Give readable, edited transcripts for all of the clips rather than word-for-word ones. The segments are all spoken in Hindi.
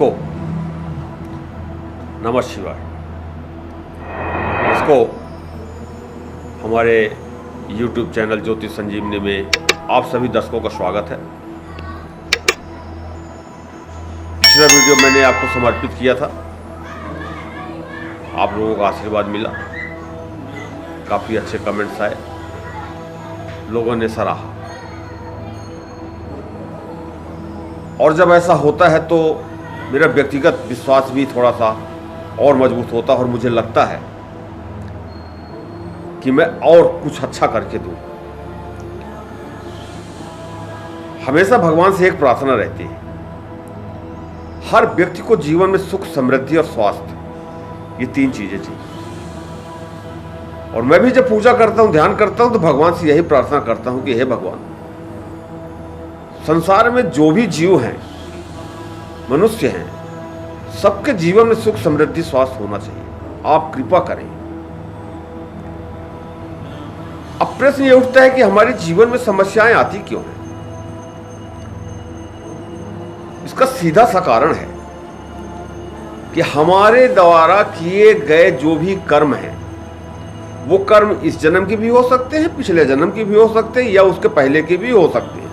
सबको नमः शिवाय। इसको हमारे YouTube चैनल ज्योतिष संजीवनी में आप सभी दर्शकों का स्वागत है। पिछला वीडियो मैंने आपको समर्पित किया था, आप लोगों का आशीर्वाद मिला, काफ़ी अच्छे कमेंट्स आए, लोगों ने सराहा। और जब ऐसा होता है तो मेरा व्यक्तिगत विश्वास भी थोड़ा सा और मजबूत होता है और मुझे लगता है कि मैं और कुछ अच्छा करके दूं। हमेशा भगवान से एक प्रार्थना रहती है, हर व्यक्ति को जीवन में सुख, समृद्धि और स्वास्थ्य, ये 3 चीजें चाहिए। और मैं भी जब पूजा करता हूं, ध्यान करता हूं, तो भगवान से यही प्रार्थना करता हूं कि हे भगवान, संसार में जो भी जीव हैं, मनुष्य हैं, सबके जीवन में सुख, समृद्धि, स्वास्थ्य होना चाहिए। आप कृपा करें। अब प्रश्न ये उठता है कि हमारे जीवन में समस्याएं आती क्यों हैं? इसका सीधा सा कारण है कि हमारे द्वारा किए गए जो भी कर्म हैं, वो कर्म इस जन्म की भी हो सकते हैं, पिछले जन्म की भी हो सकते हैं, या उसके पहले की भी हो सकते हैं।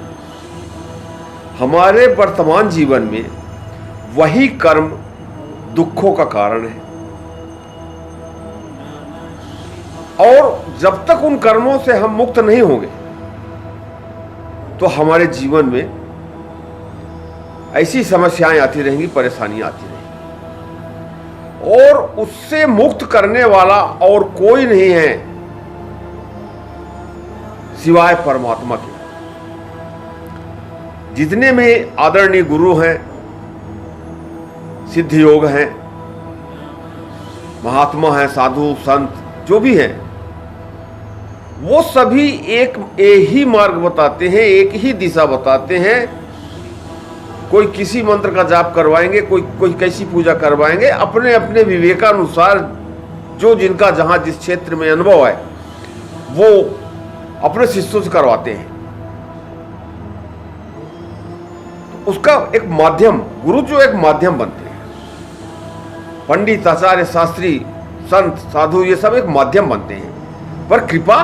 हमारे वर्तमान जीवन में वही कर्म दुखों का कारण है, और जब तक उन कर्मों से हम मुक्त नहीं होंगे तो हमारे जीवन में ऐसी समस्याएं आती रहेंगी, परेशानियां आती रहेंगी, और उससे मुक्त करने वाला और कोई नहीं है सिवाय परमात्मा के। जितने में आदरणीय गुरु हैं, सिद्ध योग हैं, महात्मा हैं, साधु संत जो भी हैं, वो सभी एक ही मार्ग बताते हैं, एक ही दिशा बताते हैं। कोई किसी मंत्र का जाप करवाएंगे, कोई कैसी पूजा करवाएंगे, अपने अपने विवेकानुसार जो जिनका जहां जिस क्षेत्र में अनुभव है वो अपने शिष्यों से करवाते हैं। उसका एक माध्यम, गुरु जो एक माध्यम बनते हैं, पंडित, आचार्य, शास्त्री, संत, साधु, ये सब एक माध्यम बनते हैं, पर कृपा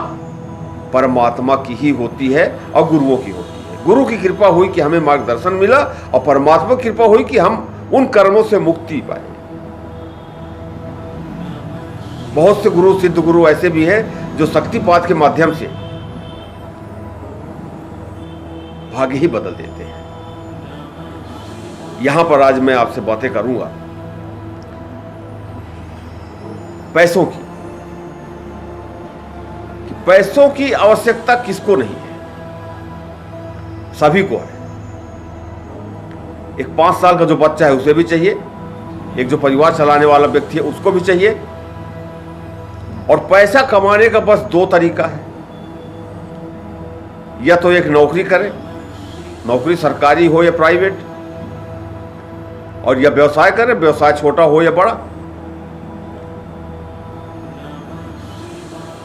परमात्मा की ही होती है और गुरुओं की होती है। गुरु की कृपा हुई कि हमें मार्गदर्शन मिला, और परमात्मा की कृपा हुई कि हम उन कर्मों से मुक्ति पाए। बहुत से गुरु, सिद्ध गुरु ऐसे भी हैं जो शक्तिपात के माध्यम से भाग्य ही बदल देते हैं। यहां पर आज मैं आपसे बातें करूंगा पैसों की, कि पैसों की आवश्यकता किसको नहीं है? सभी को है। एक 5 साल का जो बच्चा है उसे भी चाहिए, एक जो परिवार चलाने वाला व्यक्ति है उसको भी चाहिए। और पैसा कमाने का बस 2 तरीका है, या तो एक नौकरी करे, नौकरी सरकारी हो या प्राइवेट, और या व्यवसाय करे, व्यवसाय छोटा हो या बड़ा।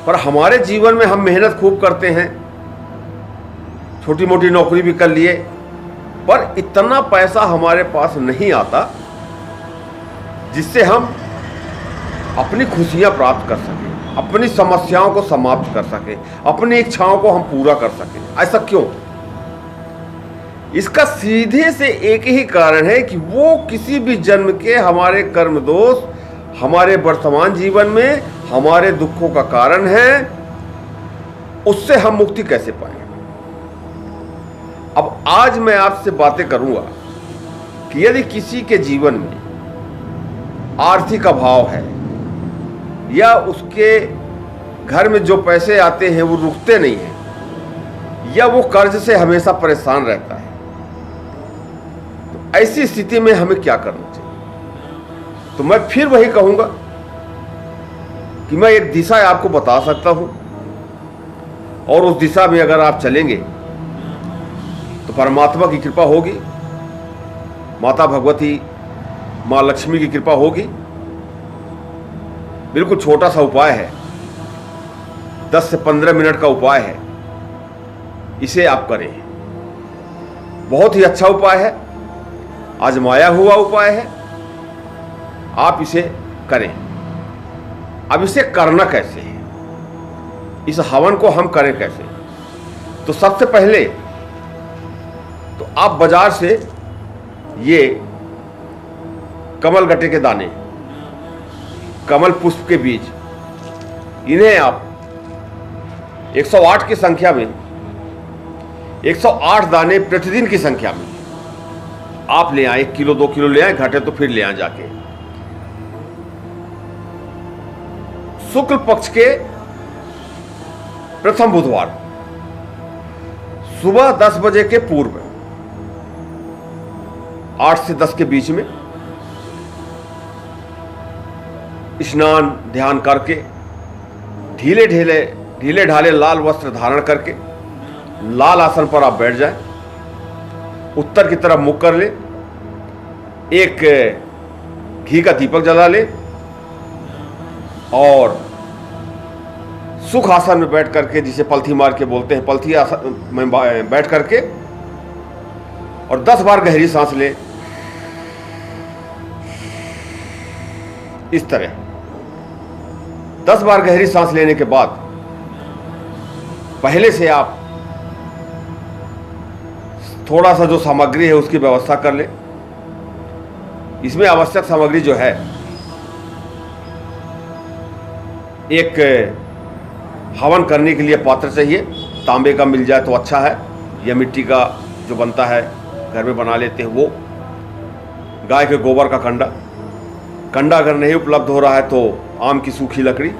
पर हमारे जीवन में हम मेहनत खूब करते हैं, छोटी मोटी नौकरी भी कर लिए, पर इतना पैसा हमारे पास नहीं आता जिससे हम अपनी खुशियां प्राप्त कर सकें, अपनी समस्याओं को समाप्त कर सकें, अपनी इच्छाओं को हम पूरा कर सकें। ऐसा क्यों? इसका सीधे से एक ही कारण है कि वो किसी भी जन्म के हमारे कर्म दोष हमारे वर्तमान जीवन में हमारे दुखों का कारण है। उससे हम मुक्ति कैसे पाएं? अब आज मैं आपसे बातें करूंगा कि यदि किसी के जीवन में आर्थिक अभाव है, या उसके घर में जो पैसे आते हैं वो रुकते नहीं हैं, या वो कर्ज से हमेशा परेशान रहता है, तो ऐसी स्थिति में हमें क्या करना चाहिए? तो मैं फिर वही कहूंगा कि मैं एक दिशा आपको बता सकता हूं, और उस दिशा में अगर आप चलेंगे तो परमात्मा की कृपा होगी, माता भगवती, मां लक्ष्मी की कृपा होगी। बिल्कुल छोटा सा उपाय है, 10 से 15 मिनट का उपाय है, इसे आप करें। बहुत ही अच्छा उपाय है। आजमाया हुआ उपाय है, आप इसे करें। अब इसे करना कैसे है, इस हवन को हम करें कैसे? तो सबसे पहले तो आप बाजार से ये कमल गट्टे के दाने, कमल पुष्प के बीज, इन्हें आप 108 की संख्या में, 108 दाने प्रतिदिन की संख्या में आप ले आए। 1 किलो 2 किलो ले आए, घटे तो फिर ले आए जाके। शुक्ल पक्ष के प्रथम बुधवार सुबह 10 बजे के पूर्व, 8 से 10 के बीच में स्नान ध्यान करके ढीले ढाले लाल वस्त्र धारण करके लाल आसन पर आप बैठ जाएं। उत्तर की तरफ मुख कर ले, एक घी का दीपक जला ले और सुख आसन में बैठ करके, जिसे पलथी मार के बोलते हैं, पलथी आसन में बैठ करके और 10 बार गहरी सांस ले। इस तरह 10 बार गहरी सांस लेने के बाद पहले से आप थोड़ा सा जो सामग्री है उसकी व्यवस्था कर ले। इसमें आवश्यक सामग्री जो है, एक हवन करने के लिए पात्र चाहिए, तांबे का मिल जाए तो अच्छा है, या मिट्टी का जो बनता है घर में बना लेते हैं वो। गाय के गोबर का कंडा अगर नहीं उपलब्ध हो रहा है तो आम की सूखी लकड़ी,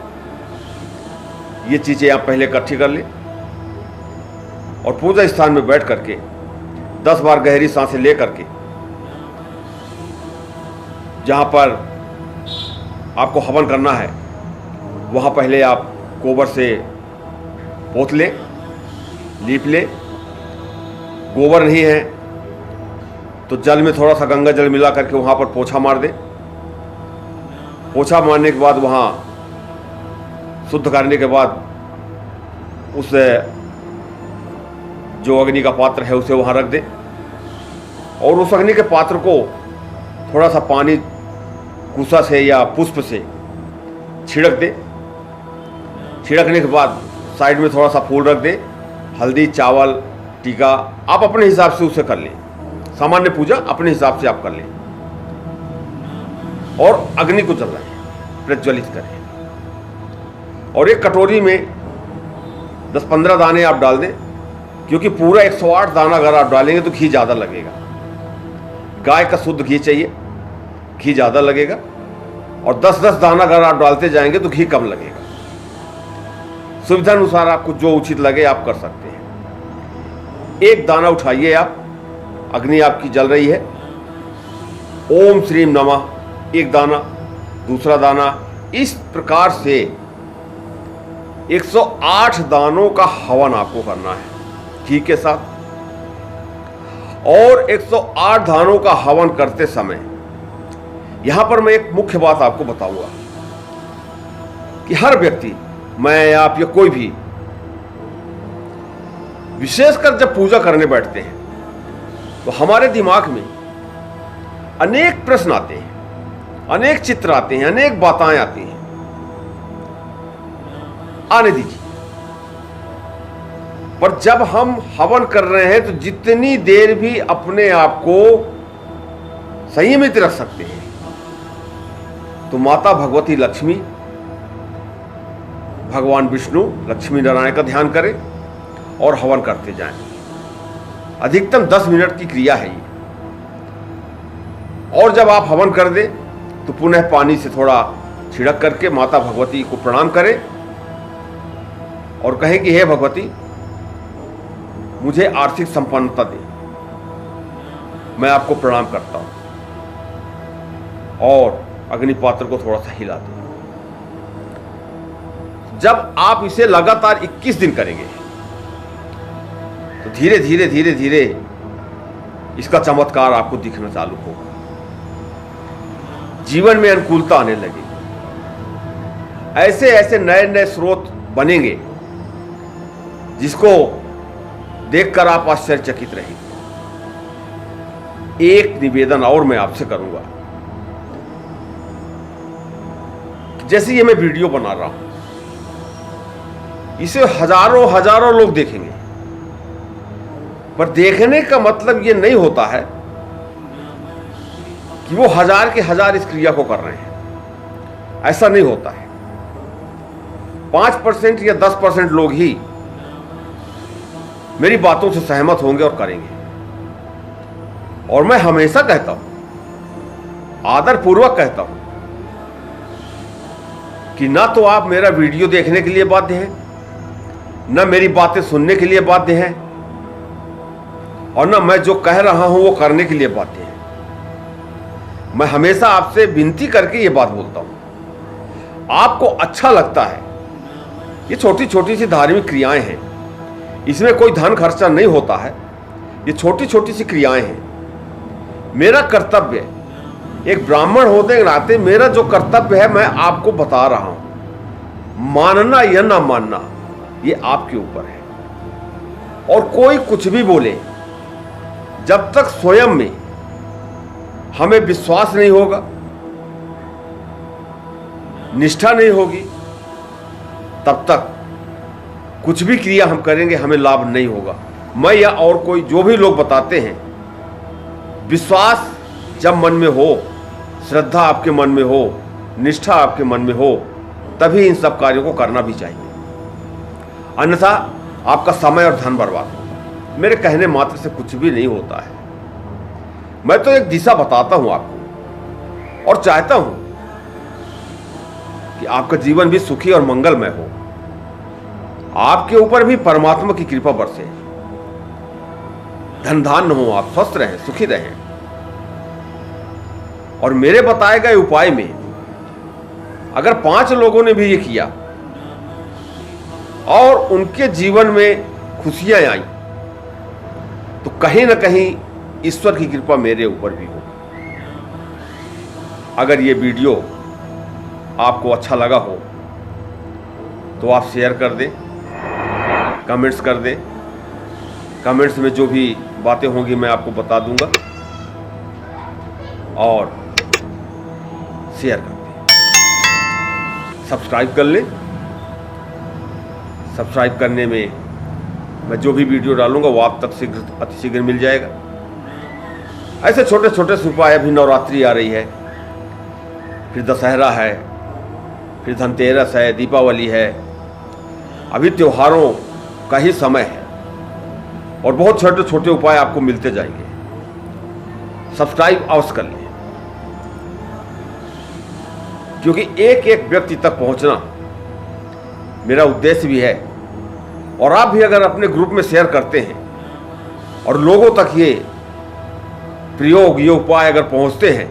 ये चीज़ें आप पहले इकट्ठी कर ले और पूजा स्थान में बैठ करके 10 बार गहरी सांसें ले करके, जहाँ पर आपको हवन करना है वहाँ पहले आप गोबर से पोत ले, लीप ले। गोबर नहीं है तो जल में थोड़ा सा गंगा जल मिला करके वहाँ पर पोछा मार दे। पोछा मारने के बाद वहाँ शुद्ध करने के बाद उस जो अग्नि का पात्र है उसे वहाँ रख दे और उस अग्नि के पात्र को थोड़ा सा पानी कुसा से या पुष्प से छिड़क दे। छिड़कने के बाद साइड में थोड़ा सा फूल रख दे, हल्दी, चावल, टीका, आप अपने हिसाब से उसे कर लें। सामान्य पूजा अपने हिसाब से आप कर लें और अग्नि को जलाएं, प्रज्वलित करें और एक कटोरी में 10-15 दाने आप डाल दें, क्योंकि पूरा 108 दाना अगर आप डालेंगे तो घी ज़्यादा लगेगा। गाय का शुद्ध घी चाहिए, घी ज़्यादा लगेगा, और 10-10 दाना अगर आप डालते जाएंगे तो घी कम लगेगा। सुविधा अनुसार आपको जो उचित लगे आप कर सकते हैं। एक दाना उठाइए आप, अग्नि आपकी जल रही है, ओम श्रीम नमः एक दाना, दूसरा दाना, इस प्रकार से 108 दानों का हवन आपको करना है घी के साथ। और 108 दानों का हवन करते समय यहां पर मैं एक मुख्य बात आपको बताऊंगा कि हर व्यक्ति, मैं, आप या कोई भी, विशेषकर जब पूजा करने बैठते हैं तो हमारे दिमाग में अनेक प्रश्न आते हैं, अनेक चित्र आते हैं, अनेक बातें आती हैं। आने दीजिए, पर जब हम हवन कर रहे हैं तो जितनी देर भी अपने आप को संयमित रख सकते हैं तो माता भगवती लक्ष्मी, भगवान विष्णु, लक्ष्मी नारायण का ध्यान करें और हवन करते जाएं। अधिकतम 10 मिनट की क्रिया है ये। और जब आप हवन कर दें तो पुनः पानी से थोड़ा छिड़क करके माता भगवती को प्रणाम करें और कहें कि हे भगवती, मुझे आर्थिक संपन्नता दे, मैं आपको प्रणाम करता हूं, और अग्निपात्र को थोड़ा सा हिला दें। जब आप इसे लगातार 21 दिन करेंगे तो धीरे धीरे धीरे धीरे इसका चमत्कार आपको दिखना चालू होगा, जीवन में अनुकूलता आने लगेगी, ऐसे ऐसे नए नए स्रोत बनेंगे जिसको देखकर आप आश्चर्यचकित रहेंगे। एक निवेदन और मैं आपसे करूंगा। जैसे ये मैं वीडियो बना रहा हूं, इसे हजारों हजारों लोग देखेंगे, पर देखने का मतलब ये नहीं होता है कि वो हजार के हजार इस क्रिया को कर रहे हैं। ऐसा नहीं होता है। 5% या 10% लोग ही मेरी बातों से सहमत होंगे और करेंगे। और मैं हमेशा कहता हूं, आदरपूर्वक कहता हूं, कि ना तो आप मेरा वीडियो देखने के लिए बाध्य हैं, ना मेरी बातें सुनने के लिए बाध्य हैं, और ना मैं जो कह रहा हूं वो करने के लिए बाध्य हैं। मैं हमेशा आपसे विनती करके ये बात बोलता हूं, आपको अच्छा लगता है, ये छोटी छोटी सी धार्मिक क्रियाएं हैं, इसमें कोई धन खर्चा नहीं होता है, ये छोटी छोटी सी क्रियाएं हैं। मेरा कर्तव्य, एक ब्राह्मण होने के नाते मेरा जो कर्तव्य है मैं आपको बता रहा हूं। मानना या ना मानना ये आपके ऊपर है। और कोई कुछ भी बोले, जब तक स्वयं में हमें विश्वास नहीं होगा, निष्ठा नहीं होगी, तब तक कुछ भी क्रिया हम करेंगे हमें लाभ नहीं होगा। मैं या और कोई जो भी लोग बताते हैं, विश्वास जब मन में हो, श्रद्धा आपके मन में हो, निष्ठा आपके मन में हो, तभी इन सब कार्यों को करना भी चाहिए। अन्यथा आपका समय और धन बर्बाद होगा। मेरे कहने मात्र से कुछ भी नहीं होता है। मैं तो एक दिशा बताता हूं आपको, और चाहता हूं कि आपका जीवन भी सुखी और मंगलमय हो, आपके ऊपर भी परमात्मा की कृपा बरसे, धन धान्य हो, आप स्वस्थ रहें, सुखी रहें। और मेरे बताए गए उपाय में अगर 5 लोगों ने भी ये किया और उनके जीवन में खुशियां आई, तो कहीं ना कहीं ईश्वर की कृपा मेरे ऊपर भी हो। अगर ये वीडियो आपको अच्छा लगा हो तो आप शेयर कर दें, कमेंट्स कर दें। कमेंट्स में जो भी बातें होंगी मैं आपको बता दूंगा, और शेयर कर दें। सब्सक्राइब कर लें। सब्सक्राइब करने में मैं जो भी वीडियो डालूंगा वो आप तक अतिशीघ्र मिल जाएगा। ऐसे छोटे छोटे उपाय, अभी नवरात्रि आ रही है, फिर दशहरा है, फिर धनतेरस है, दीपावली है, अभी त्योहारों का ही समय है, और बहुत छोटे छोटे उपाय आपको मिलते जाएंगे। सब्सक्राइब अवश्य कर लें, क्योंकि एक एक व्यक्ति तक पहुंचना मेरा उद्देश्य भी है। और आप भी अगर अपने ग्रुप में शेयर करते हैं और लोगों तक ये प्रयोग, ये उपाय अगर पहुंचते हैं,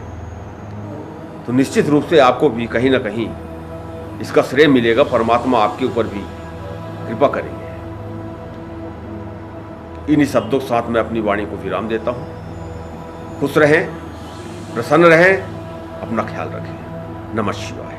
तो निश्चित रूप से आपको भी कहीं ना कहीं इसका श्रेय मिलेगा। परमात्मा आपके ऊपर भी कृपा करेंगे। इन्हीं शब्दों के साथ मैं अपनी वाणी को विराम देता हूं। खुश रहें, प्रसन्न रहें, अपना ख्याल रखें। नमः शिवाय।